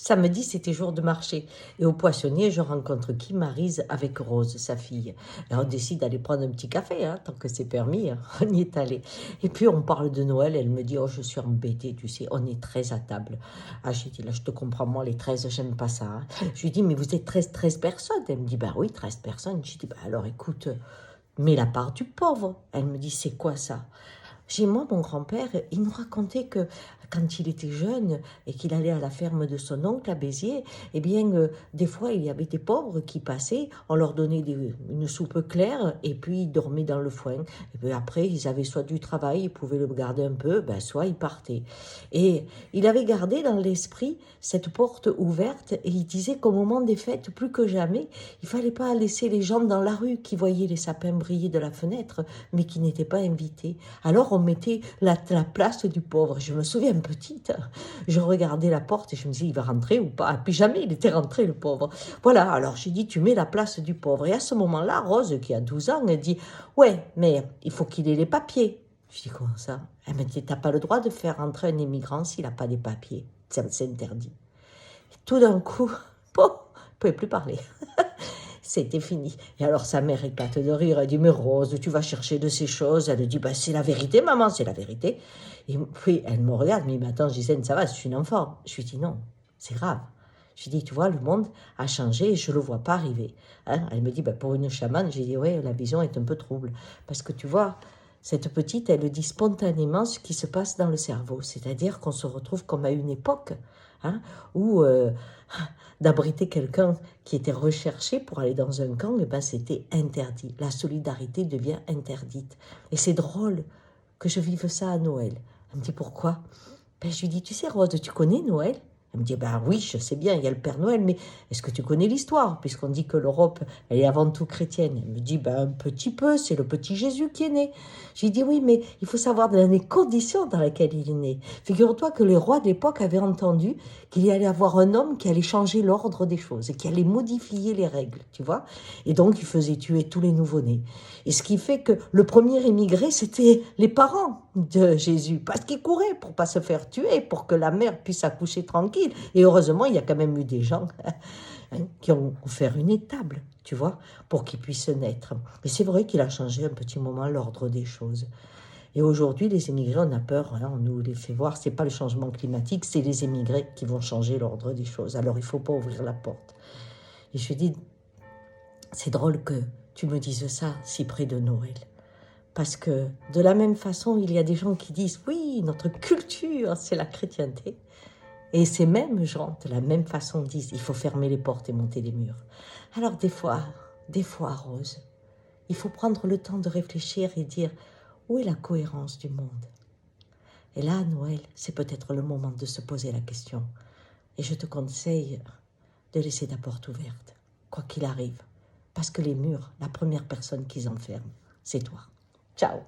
Samedi, c'était jour de marché. Et au poissonnier, je rencontre qui? Maryse avec Rose, sa fille. Et on décide d'aller prendre un petit café, hein, tant que c'est permis. Hein. On y est allé. Et puis, on parle de Noël. Elle me dit, oh, je suis embêtée, tu sais, on est 13 à table. Ah, j'ai dit, là, je te comprends, moi, les 13, j'aime pas ça. Hein. Je lui dis, mais vous êtes 13 personnes. Elle me dit, bah oui, 13 personnes. Je dis, bah alors, écoute, mets la part du pauvre. Elle me dit, c'est quoi ça? Chez moi, mon grand-père, il nous racontait que quand il était jeune et qu'il allait à la ferme de son oncle à Béziers, eh bien, des fois, il y avait des pauvres qui passaient, on leur donnait une soupe claire et puis ils dormaient dans le foin. Et puis après, ils avaient soit du travail, ils pouvaient le garder un peu, ben, soit ils partaient. Et il avait gardé dans l'esprit cette porte ouverte et il disait qu'au moment des fêtes, plus que jamais, il fallait pas laisser les gens dans la rue qui voyaient les sapins briller de la fenêtre, mais qui n'étaient pas invités. Alors on mettait la place du pauvre. Je me souviens petite, je regardais la porte et je me disais, il va rentrer ou pas? Et puis jamais il était rentré, le pauvre. Voilà, alors j'ai dit, tu mets la place du pauvre. Et à ce moment-là, Rose, qui a 12 ans, elle dit, ouais, mais il faut qu'il ait les papiers. Je dis, comment ça? Elle me dit, t'as pas le droit de faire rentrer un immigrant s'il n'a pas des papiers. C'est interdit. Et tout d'un coup, bon, je ne pouvais plus parler. C'était fini. Et alors sa mère éclate de rire. Elle dit, mais Rose, tu vas chercher de ces choses. Elle dit, bah, c'est la vérité, maman, c'est la vérité. Et puis elle me regarde, mais attends, Gisèle, ça va, je suis une enfant. Je lui dis, non, c'est grave. Je lui dis, tu vois, le monde a changé et je ne le vois pas arriver. Hein. Elle me dit, bah, pour une chamane, j'ai dit, ouais, la vision est un peu trouble. Parce que tu vois, cette petite, elle dit spontanément ce qui se passe dans le cerveau. C'est-à-dire qu'on se retrouve comme à une époque hein, où d'abriter quelqu'un qui était recherché pour aller dans un camp, eh ben, c'était interdit. La solidarité devient interdite. Et c'est drôle que je vive ça à Noël. Elle me dit, pourquoi? Ben, je lui dis, tu sais Rose, tu connais Noël? Elle me dit, ben oui, je sais bien, il y a le Père Noël, mais est-ce que tu connais l'histoire? Puisqu'on dit que l'Europe, elle est avant tout chrétienne. Elle me dit, ben un petit peu, c'est le petit Jésus qui est né. J'ai dit, oui, mais il faut savoir dans les conditions dans lesquelles il est né. Figure-toi que les rois de l'époque avaient entendu qu'il y allait avoir un homme qui allait changer l'ordre des choses et qui allait modifier les règles, tu vois? Et donc, il faisait tuer tous les nouveau-nés. Et ce qui fait que le premier émigré, c'était les parents de Jésus, parce qu'ils couraient pour pas se faire tuer, pour que la mère puisse accoucher tranquille. Et heureusement, il y a quand même eu des gens hein, qui ont offert une étable, tu vois, pour qu'il puisse naître. Et c'est vrai qu'il a changé un petit moment l'ordre des choses. Et aujourd'hui, les émigrés, on a peur, hein, on nous les fait voir, c'est pas le changement climatique, c'est les émigrés qui vont changer l'ordre des choses. Alors il faut pas ouvrir la porte. Et je dis, c'est drôle que tu me dises ça si près de Noël. Parce que de la même façon, il y a des gens qui disent, oui, notre culture, c'est la chrétienté. Et ces mêmes gens, de la même façon, disent, il faut fermer les portes et monter les murs. Alors des fois, Rose, il faut prendre le temps de réfléchir et dire, où est la cohérence du monde? Et là, à Noël, c'est peut-être le moment de se poser la question. Et je te conseille de laisser ta porte ouverte, quoi qu'il arrive. Parce que les murs, la première personne qu'ils enferment, c'est toi. Ciao.